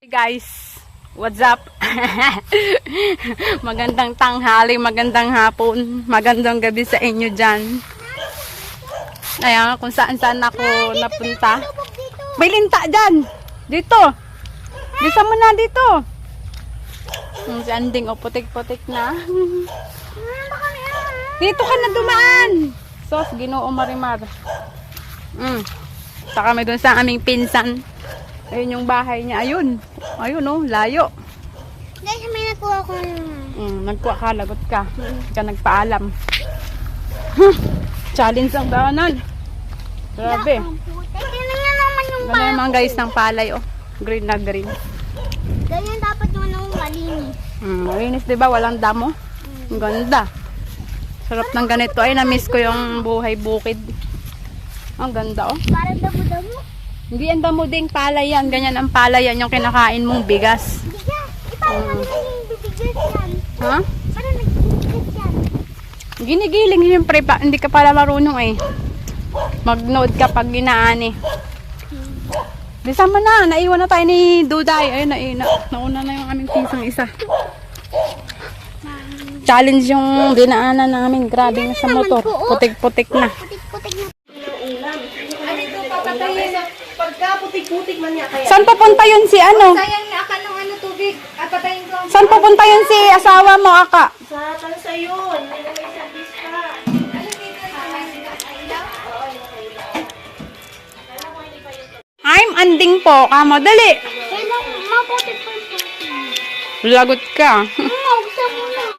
Hey guys, what's up? Magandang tanghali, magandang hapon, magandang gabi sa inyo dyan. Ayan, kung saan ako napunta. May linta dyan! Dito! Bisa mo na dito! Si Anding, o putik-putik na. Dito ka na dumaan! Sos, Ginoo Marimar. Saka may dun sa aming pinsan. Ayun yung bahay niya. Ayun. Ayun oh, layo. Guys, may nakuha ko Nagkuha ka, lagot ka. Hindi ka nagpaalam. Challenge ang daanan. Grabe. Tingnan niya naman yung Ganda naman guys ng palay oh. Green na green. ganyan dapat yung anong malinis. Malinis diba? Walang damo. Ang ganda. Sarap ng ganito. Ay, na-miss ko yung buhay bukid. Ang ganda oh. Parang damo-damo. Hindi ang damo ding palay yan. Ganyan ang palay yan yung kinakain mong bigas. Bigas. Parang naging bibigas yan. Ha? Parang nagbibigas yan. Ginigiling siyempre pa. Hindi ka pala marunong eh. Mag-note ka pag ginaan eh. Bisa mo na. Naiwan na tayo ni Duday. Ayun, nauna na yung aming pisang isa. Challenge yung dinaanan namin. Grabe na sa motor. Putik-putik na. Putik-putik na. Pagka putik-putik man niya kaya. Saan papunta yun si ano? Sayang na aka ng tubig at patayin ko ang Saan papunta yun si asawa mo, Aka? sa tansa yun. May service pa. I'm Anding po. Kamo, dali. Kaya maputik-putik. Lagot ka.